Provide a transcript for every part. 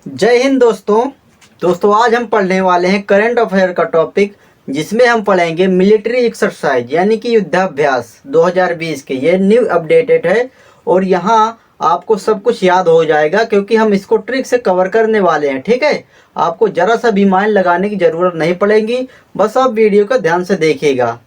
जय हिंद दोस्तों आज हम पढ़ने वाले हैं करंट अफेयर का टॉपिक, जिसमें हम पढ़ेंगे मिलिट्री एक्सरसाइज यानी कि युद्धाभ्यास 2020 के। ये न्यू अपडेटेड है और यहाँ आपको सब कुछ याद हो जाएगा क्योंकि हम इसको ट्रिक से कवर करने वाले हैं। ठीक है, आपको ज़रा सा भी माइंड लगाने की ज़रूरत नहीं पड़ेगी, बस आप वीडियो को ध्यान से देखिएगा।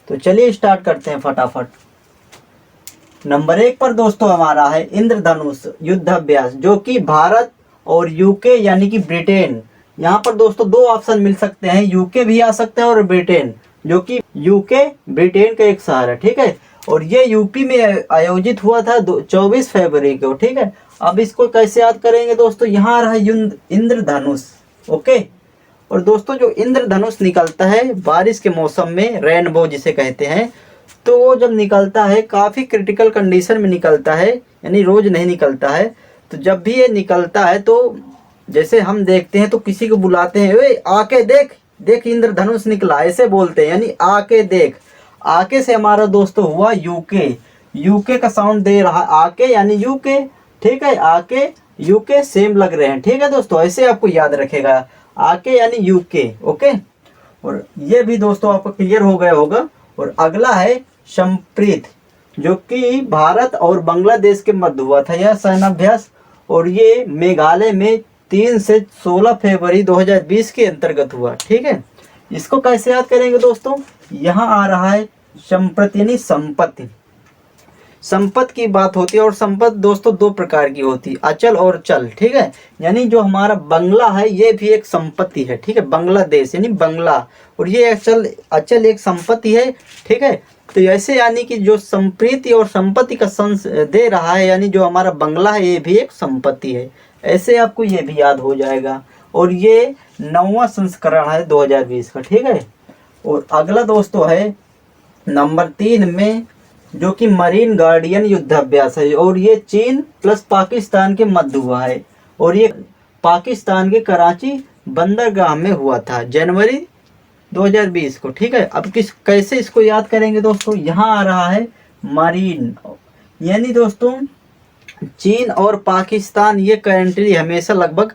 तो चलिए स्टार्ट करते हैं फटाफट। नंबर 1 पर दोस्तों हमारा है इंद्रधनुष युद्धाभ्यास, जो कि भारत और यूके यानी कि ब्रिटेन। यहाँ पर दोस्तों दो ऑप्शन मिल सकते हैं, यूके भी आ सकता है और ब्रिटेन, जो कि यूके ब्रिटेन का एक शहर है। ठीक है, और ये यूपी में आयोजित हुआ था 24 फरवरी को। ठीक है, अब इसको कैसे याद करेंगे दोस्तों, यहाँ रहा इंद्रधनुष। ओके, और दोस्तों जो इंद्रधनुष निकलता है बारिश के मौसम में, रेनबो जिसे कहते हैं, तो वो जब निकलता है काफ़ी क्रिटिकल कंडीशन में निकलता है, यानी रोज़ नहीं निकलता है। तो जब भी ये निकलता है तो जैसे हम देखते हैं तो किसी को बुलाते हैं, ओए आके देख देख इंद्रधनुष निकला, ऐसे बोलते हैं, यानी आके देख। आके से हमारा दोस्तों हुआ यूके, यूके का साउंड दे रहा है आके यानी यूके। ठीक है, आके यूके सेम लग रहे हैं। ठीक है दोस्तों, ऐसे आपको याद रखेगा, आके यानी यूके। ओके, और ये भी दोस्तों आपको क्लियर हो गया होगा। और अगला है संप्रीत, जो कि भारत और बांग्लादेश के मध्य हुआ था यह सैन्याभ्यास, और ये मेघालय में 3 से 16 फरवरी 2020 के अंतर्गत हुआ। ठीक है, इसको कैसे याद करेंगे दोस्तों, यहाँ आ रहा है संप्रति यानी संपत्ति। संपत्ति की बात होती है, और संपत्ति दोस्तों दो प्रकार की होती है, अचल और चल। ठीक है, यानी जो हमारा बंगला है ये भी एक संपत्ति है। ठीक है, बांग्लादेश यानी बंगला, और ये अचल एक संपत्ति है। ठीक है, तो ऐसे यानी कि जो संप्रीति और संपत्ति का संस दे रहा है, यानी जो हमारा बंगला है ये भी एक संपत्ति है। ऐसे आपको ये भी याद हो जाएगा, और ये 9वां संस्करण है 2020 का। ठीक है, और अगला दोस्तों है नंबर 3 में, जो कि मरीन गार्डियन युद्धाभ्यास है, और ये चीन प्लस पाकिस्तान के मध्य हुआ है, और ये पाकिस्तान के कराची बंदरगाह में हुआ था जनवरी 2020 को। ठीक है, अब कैसे इसको याद करेंगे दोस्तों, यहाँ आ रहा है मरीन, यानी दोस्तों चीन और पाकिस्तान ये कंट्री हमेशा लगभग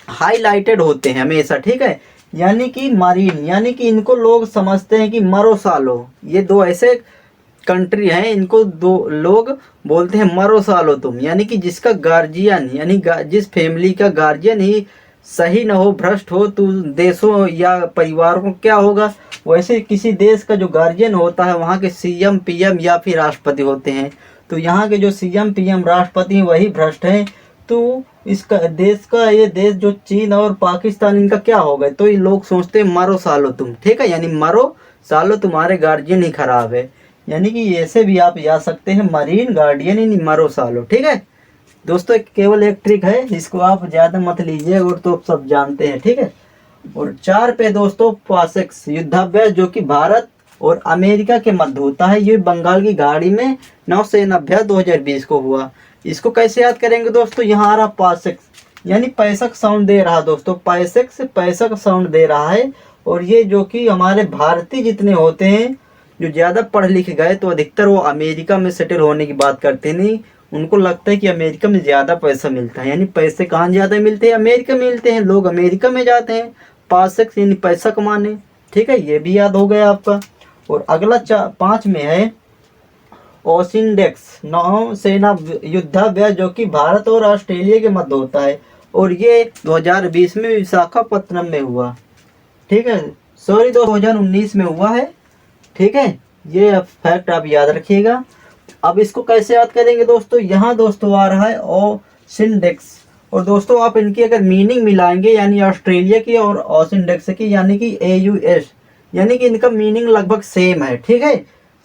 हाईलाइटेड होते हैं हमेशा। ठीक है, यानी कि मरीन यानी कि इनको लोग समझते हैं कि मरो सालो, ये दो ऐसे कंट्री हैं, इनको दो लोग बोलते हैं मरो सालो तुम, यानी कि जिसका गार्जियन यानी जिस फैमिली का गार्जियन ही सही न हो, भ्रष्ट हो, तो देशों या परिवार को क्या होगा, वैसे किसी देश का जो गार्जियन होता है वहाँ के सीएम पीएम या फिर राष्ट्रपति होते हैं। तो यहाँ के जो सीएम पीएम राष्ट्रपति हैं वही भ्रष्ट हैं, तो इसका देश का ये देश जो चीन और पाकिस्तान, इनका क्या होगा, तो ये लोग सोचते हैं मरो सालो तुम। ठीक है, यानी मरो सालो तुम्हारे गार्जियन ही खराब है, यानी कि ऐसे भी आप याद सकते हैं मरीन गार्डियन यानी मरो सालो। ठीक है दोस्तों, केवल एक ट्रिक है, इसको आप ज़्यादा मत लीजिए, और तो सब जानते हैं। ठीक है, और 4 पे दोस्तों पासेक्स युद्धाभ्यास, जो कि भारत और अमेरिका के मध्य होता है, ये बंगाल की खाड़ी में नौसेना अभ्यास 2020 को हुआ। इसको कैसे याद करेंगे दोस्तों, यहाँ आ रहा पासेक्स यानी पैसा का साउंड दे रहा दोस्तों, पैसेक्स से पैसा का साउंड दे रहा है। और ये जो कि हमारे भारतीय जितने होते हैं जो ज़्यादा पढ़ लिख गए, तो अधिकतर वो अमेरिका में सेटल होने की बात करते नहीं, उनको लगता है कि अमेरिका में ज़्यादा पैसा मिलता है, यानी पैसे कहाँ ज़्यादा मिलते हैं, अमेरिका में मिलते हैं, लोग अमेरिका में जाते हैं पासेक्स यानी पैसा कमाने। ठीक है, ये भी याद हो गया आपका। और अगला 5 में है ओसिंडेक्स नौसेना युद्धाभ्यास, जो कि भारत और ऑस्ट्रेलिया के मध्य होता है, और ये 2020 में विशाखापत्तनम में हुआ। ठीक है, सॉरी 2019 में हुआ है। ठीक है, ये फैक्ट आप याद रखिएगा। अब इसको कैसे याद करेंगे दोस्तों, यहाँ दोस्तों आ रहा है ओसिंडेक्स, और दोस्तों आप इनकी अगर मीनिंग मिलाएंगे, यानी ऑस्ट्रेलिया की और ओसिंडेक्स की, यानी कि AUS, यानी कि इनका मीनिंग लगभग सेम है। ठीक है,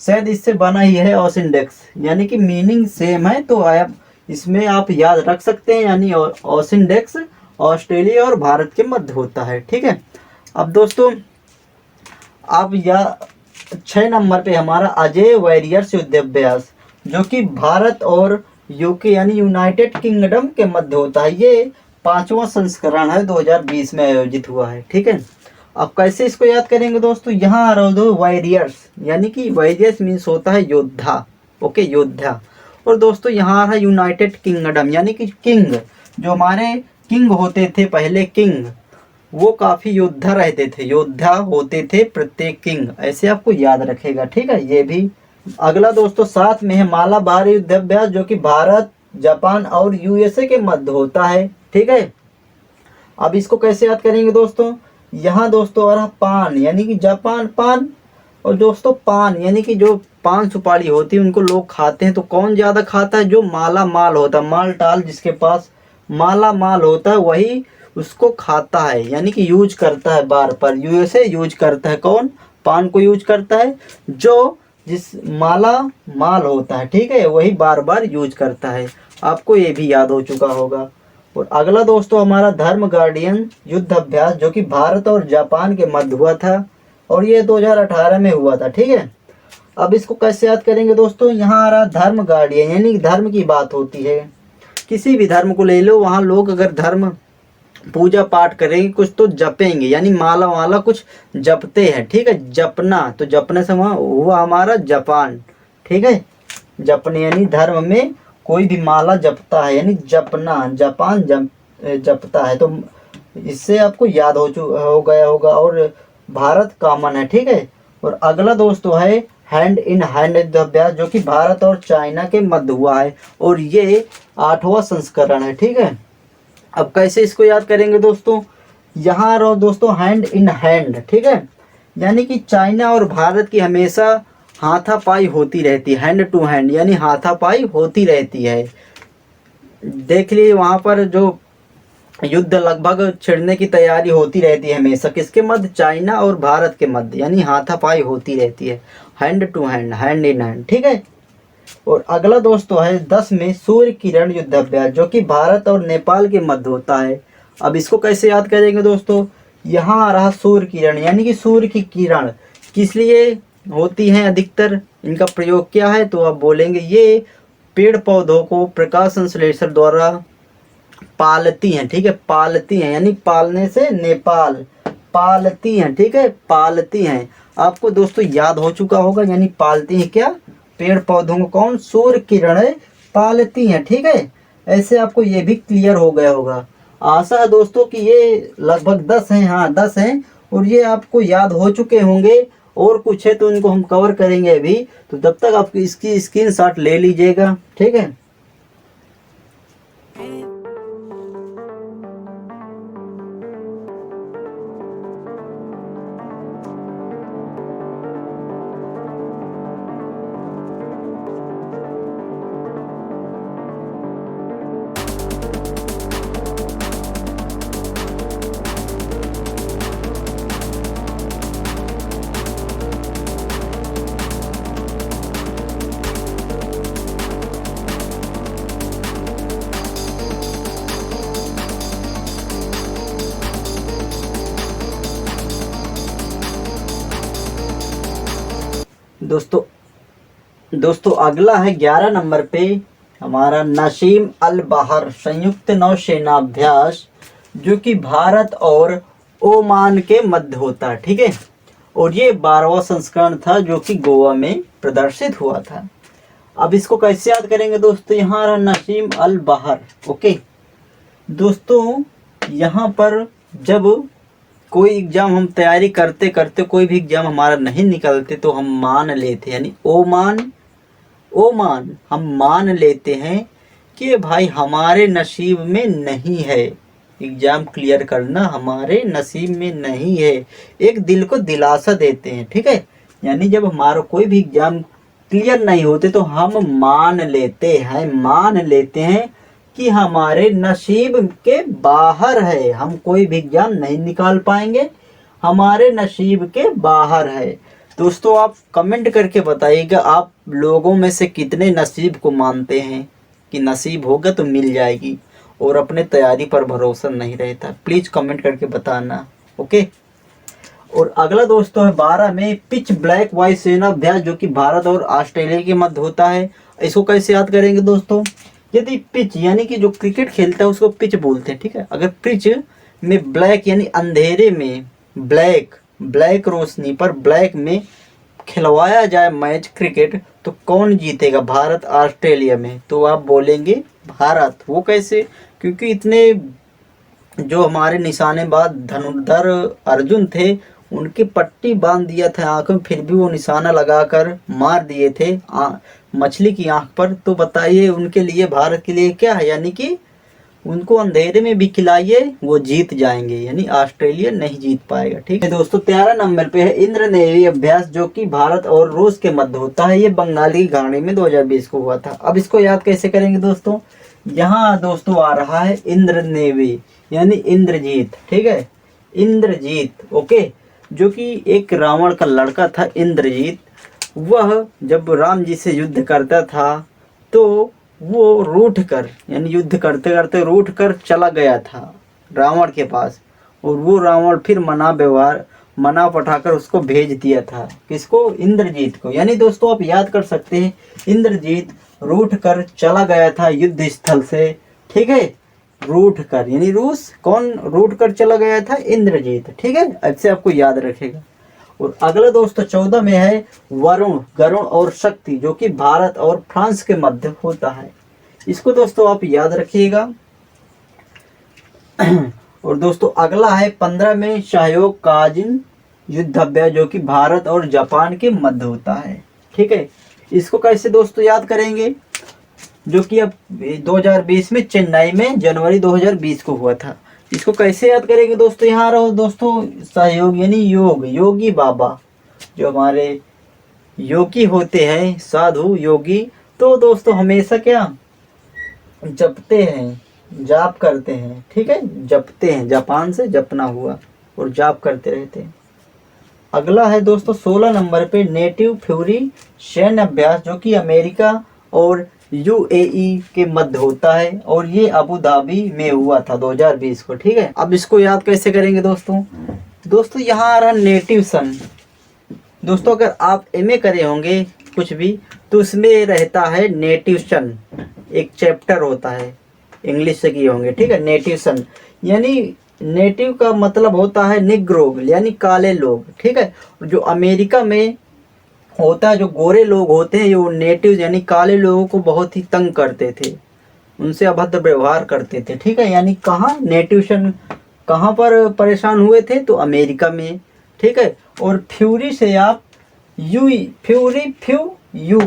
शायद इससे बना ही है ओसिंडेक्स, यानी कि मीनिंग सेम है, तो आप इसमें आप याद रख सकते हैं, यानी ओसिंडेक्स ऑस्ट्रेलिया और भारत के मध्य होता है। ठीक है, अब दोस्तों अब 6 नंबर पे हमारा अजय वॉरियर्स युद्धाभ्यास, जो कि भारत और यूके यानी यूनाइटेड किंगडम के मध्य होता है, ये 5वां संस्करण है 2020 में आयोजित हुआ है। ठीक है, अब कैसे इसको याद करेंगे दोस्तों, यहाँ आ रहा दो वॉरियर्स, यानी कि वॉरियर्स मीन्स होता है योद्धा। ओके, योद्धा। और दोस्तों यहाँ आ रहा है यूनाइटेड किंगडम, यानी कि किंग, जो हमारे किंग होते थे पहले, किंग वो काफ़ी योद्धा रहते थे, योद्धा होते थे प्रत्येक किंग, ऐसे आपको याद रखेगा, ठीक है ये भी। अगला दोस्तों 7 में है मालाबार युद्धाभ्यास, जो कि भारत, जापान और यूएसए के मध्य होता है, ठीक है। अब इसको कैसे याद करेंगे दोस्तों, यहाँ दोस्तों आ रहा पान, यानी कि जापान पान, और दोस्तों पान यानी कि जो पान सुपारी होती है उनको लोग खाते हैं, तो कौन ज़्यादा खाता है, जो माला माल होता है, माल टाल जिसके पास माला माल होता है वही उसको खाता है, यानी कि यूज करता है बार बार। यूएसए यूज करता है, कौन पान को यूज करता है, जो जिस माला माल होता है, ठीक है वही बार बार यूज करता है। आपको ये भी याद हो चुका होगा। और अगला दोस्तों हमारा धर्म गार्डियन युद्ध अभ्यास, जो कि भारत और जापान के मध्य हुआ था, और ये 2018 में हुआ था, ठीक है। अब इसको कैसे याद करेंगे दोस्तों, यहाँ आ रहा धर्म गार्डियन, यानी धर्म की बात होती है, किसी भी धर्म को ले लो, वहाँ लोग अगर धर्म पूजा पाठ करेंगे कुछ तो जपेंगे, यानी माला वाला कुछ जपते हैं, ठीक है, जपना, तो जपने से वहाँ हुआ हमारा जापान, ठीक है। जपने यानी धर्म में कोई भी माला जपता है, यानी जपना, जापान जपता है, तो इससे आपको याद हो गया होगा। और भारत कॉमन है, ठीक है। और अगला दोस्तों है हैंड इन हैंड युद्धाभ्यास, जो कि भारत और चाइना के मध्य हुआ है, और ये 8वां संस्करण है, ठीक है। अब कैसे इसको याद करेंगे दोस्तों, यहाँ रहो दोस्तों हैंड इन हैंड, ठीक है, यानी कि चाइना और भारत की हमेशा हाथापाई होती रहती है, हैंड टू हैंड यानी हाथापाई होती रहती है। देख लीजिए वहाँ पर जो युद्ध लगभग छिड़ने की तैयारी होती रहती है हमेशा, किसके मध्य, चाइना और भारत के मध्य, यानी हाथापाई होती रहती है, hand to hand, hand in hand, ठीक है। और अगला दोस्तों है 10 में सूर्य किरण युद्धाभ्यास, जो कि भारत और नेपाल के मध्य होता है। अब इसको कैसे याद करेंगे दोस्तों, यहाँ आ रहा सूर्य किरण, यानी कि सूर्य की किरण किस लिए होती हैं अधिकतर, इनका प्रयोग क्या है, तो आप बोलेंगे ये पेड़ पौधों को प्रकाश संश्लेषण द्वारा पालती हैं, ठीक है, पालती हैं, यानी पालने से नेपाल, पालती हैं, ठीक है, पालती हैं। आपको दोस्तों याद हो चुका होगा, यानी पालती हैं क्या, पेड़ पौधों को कौन, सूर्य किरणें पालती हैं, ठीक है। ऐसे आपको ये भी क्लियर हो गया होगा। आशा है दोस्तों कि ये लगभग 10 हैं, हाँ 10 हैं, और ये आपको याद हो चुके होंगे, और कुछ है तो इनको हम कवर करेंगे अभी, तो तब तक आप इसकी स्क्रीनशॉट ले लीजिएगा, ठीक है। दोस्तों अगला है 11 नंबर पे हमारा नसीम अल बहर संयुक्त नौसेना अभ्यास, जो कि भारत और ओमान के मध्य होता है, ठीक है। और ये 12वां संस्करण था, जो कि गोवा में प्रदर्शित हुआ था। अब इसको कैसे याद करेंगे दोस्तों, यहाँ रहा नसीम अल बहर, ओके। दोस्तों यहाँ पर जब कोई एग्ज़ाम हम तैयारी करते करते कोई भी एग्ज़ाम हमारा नहीं निकलते, तो हम मान लेते हैं, यानी ओमान हम मान लेते हैं कि भाई हमारे नसीब में नहीं है, एग्ज़ाम क्लियर करना हमारे नसीब में नहीं है, एक दिल को दिलासा देते हैं, ठीक है। यानी जब हमारा कोई भी एग्ज़ाम क्लियर नहीं होते तो हम मान लेते हैं कि हमारे नसीब के बाहर है, हम कोई भी एग्जाम नहीं निकाल पाएंगे, हमारे नसीब के बाहर है। दोस्तों आप कमेंट करके बताइएगा, आप लोगों में से कितने नसीब को मानते हैं कि नसीब होगा तो मिल जाएगी, और अपने तैयारी पर भरोसा नहीं रहता, प्लीज़ कमेंट करके बताना, ओके। और अगला दोस्तों है 12 में पिच ब्लैक वायुसेना अभ्यास, जो कि भारत और ऑस्ट्रेलिया के मध्य होता है। इसको कैसे याद करेंगे दोस्तों, यदि पिच यानी कि जो क्रिकेट खेलता है उसको पिच बोलते हैं, ठीक है। अगर पिच में ब्लैक यानी अंधेरे में ब्लैक रोशनी पर ब्लैक में खिलवाया जाए मैच क्रिकेट, तो कौन जीतेगा, भारत ऑस्ट्रेलिया में, तो आप बोलेंगे भारत। वो कैसे, क्योंकि इतने जो हमारे निशानेबाज धनुर्धर अर्जुन थे, उनकी पट्टी बांध दिया था आंखों में, फिर भी वो निशाना लगाकर मार दिए थे मछली की आंख पर। तो बताइए उनके लिए, भारत के लिए क्या है, यानी कि उनको अंधेरे में भी खिलाइए वो जीत जाएंगे, यानी ऑस्ट्रेलिया नहीं जीत पाएगा। ठीक है दोस्तों, 13 नंबर पे है इंद्र नेवी अभ्यास, जो कि भारत और रूस के मध्य होता है। ये बंगाली की खाड़ी में 2020 को हुआ था। अब इसको याद कैसे करेंगे दोस्तों, यहाँ दोस्तों आ रहा है इंद्र नेवी, यानी इंद्रजीत। ठीक है, इंद्रजीत, ओके, जो कि एक रावण का लड़का था इंद्रजीत। वह जब राम जी से युद्ध करता था तो वो रूठ कर, यानी युद्ध करते करते रूठ कर चला गया था रावण के पास, और वो रावण फिर मना पठाकर उसको भेज दिया था। किसको, इंद्रजीत को। यानी दोस्तों आप याद कर सकते हैं, इंद्रजीत रूठ कर चला गया था युद्ध स्थल से। ठीक है, रूठ कर, यानी रूस, कौन रूठ कर चला गया था, इंद्रजीत। ठीक है, ऐसे आपको याद रखेगा। और अगला दोस्तों 14 में है वरुण, गरुण और शक्ति, जो कि भारत और फ्रांस के मध्य होता है। इसको दोस्तों आप याद रखिएगा। और दोस्तों अगला है 15 में सहयोग काजिन युद्धाभ्यास, जो कि भारत और जापान के मध्य होता है। ठीक है, इसको कैसे दोस्तों याद करेंगे, जो कि अब 2020 में चेन्नई में जनवरी 2020 को हुआ था। इसको कैसे याद करेंगे दोस्तों, यहाँ रहो दोस्तों, सहयोग यानी योग, योगी बाबा, जो हमारे योगी होते हैं, साधु योगी, तो दोस्तों हमेशा क्या जपते हैं, जाप करते हैं। ठीक है, जपते हैं, जापान से जपना हुआ, और जाप करते रहते हैं। अगला है दोस्तों 16 नंबर पे नेटिव फ्यूरी सैन्य अभ्यास, जो कि अमेरिका और यूएई के मध्य होता है, और ये अबू धाबी में हुआ था 2020 को। ठीक है, अब इसको याद कैसे करेंगे दोस्तों यहाँ आ रहा नेटिव सन। दोस्तों अगर आप एमए करे होंगे कुछ भी, तो उसमें रहता है नेटिव सन, एक चैप्टर होता है, इंग्लिश से किए होंगे। ठीक है, नेटिव सन, यानी नेटिव का मतलब होता है निग्रो, यानी काले लोग। ठीक है, जो अमेरिका में होता है, जो गोरे लोग होते हैं, जो नेटिव यानी काले लोगों को बहुत ही तंग करते थे, उनसे अभद्र व्यवहार करते थे। ठीक है, यानी कहाँ नेटिव कहाँ पर परेशान हुए थे, तो अमेरिका में। ठीक है, और फ्यूरी से आप फ्यूरी यू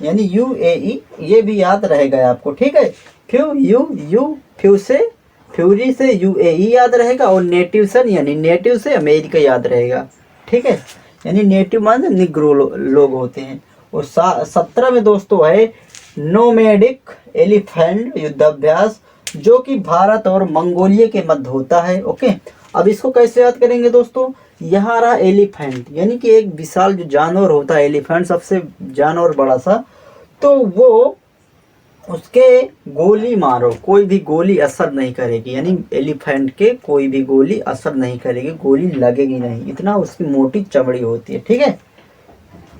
यानी यूएई, ये भी याद रहेगा आपको। ठीक है, फ्यू से फ्यूरी से यूएई याद रहेगा, और नेटिव सन यानी नेटिव से अमेरिका याद रहेगा। ठीक है, यानी नेटिव मान निग्रो लोग होते हैं। और 17 में दोस्तों है नोमैडिक एलिफेंट युद्धाभ्यास, जो कि भारत और मंगोलिया के मध्य होता है। ओके, अब इसको कैसे याद करेंगे दोस्तों, यहाँ रहा एलिफेंट, यानी कि एक विशाल जो जानवर होता है, एलिफेंट सबसे जानवर बड़ा सा, तो वो उसके गोली मारो, कोई भी गोली असर नहीं करेगी, यानी एलिफेंट के कोई भी गोली असर नहीं करेगी, गोली लगेगी नहीं, इतना उसकी मोटी चमड़ी होती है। ठीक है,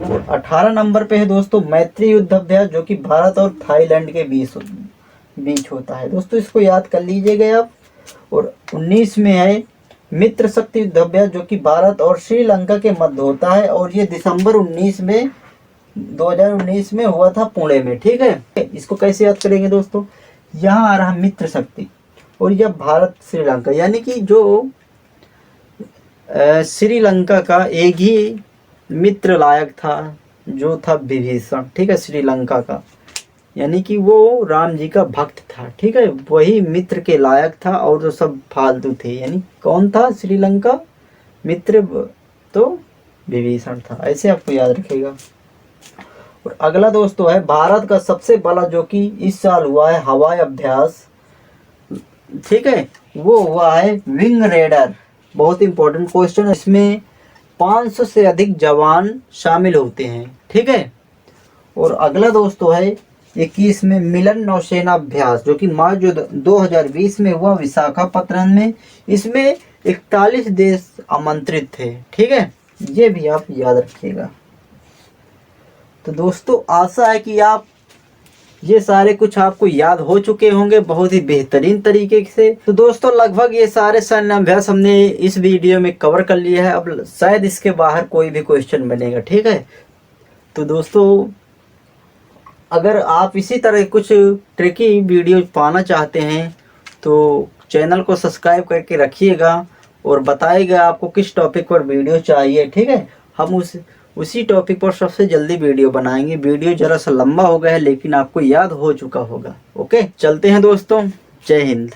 और 18 नंबर पे है दोस्तों मैत्री युद्ध अभ्यास, जो कि भारत और थाईलैंड के बीच होता है। दोस्तों इसको याद कर लीजिएगा आप। और 19 में है मित्र शक्ति युद्ध अभ्यास, जो कि भारत और श्रीलंका के मध्य होता है, और ये दिसंबर 2019 में हुआ था पुणे में। ठीक है, इसको कैसे याद करेंगे दोस्तों, यहाँ आ रहा मित्र शक्ति, और यह भारत श्रीलंका, यानी कि जो श्रीलंका का एक ही मित्र लायक था, जो था विभीषण। ठीक है, श्रीलंका का, यानी कि वो राम जी का भक्त था। ठीक है, वही मित्र के लायक था, और जो सब फालतू थे, यानी कौन था श्रीलंका मित्र, तो विभीषण था। ऐसे आपको याद रखेगा। और अगला दोस्तों है भारत का सबसे बड़ा, जो कि इस साल हुआ है हवाई अभ्यास। ठीक है, वो हुआ है विंग रेडर, बहुत इंपॉर्टेंट क्वेश्चन है। इसमें 500 से अधिक जवान शामिल होते हैं। ठीक है, और अगला दोस्तों है 21 में मिलन नौसेना अभ्यास, जो कि मार्च 2020 में हुआ विशाखापत्तनम में। इसमें 41 देश आमंत्रित थे। ठीक है, ये भी आप याद रखिएगा। तो दोस्तों आशा है कि आप ये सारे कुछ आपको याद हो चुके होंगे बहुत ही बेहतरीन तरीके से। तो दोस्तों लगभग ये सारे सैन्य अभ्यास हमने इस वीडियो में कवर कर लिया है। अब शायद इसके बाहर कोई भी क्वेश्चन बनेगा। ठीक है, तो दोस्तों अगर आप इसी तरह कुछ ट्रिकी वीडियो पाना चाहते हैं तो चैनल को सब्सक्राइब करके रखिएगा और बताइएगा आपको किस टॉपिक पर वीडियो चाहिए, ठीक है। हम उसी टॉपिक पर सबसे जल्दी वीडियो बनाएंगे। वीडियो ज़रा सा लंबा हो गया है लेकिन आपको याद हो चुका होगा। ओके, चलते हैं दोस्तों, जय हिंद।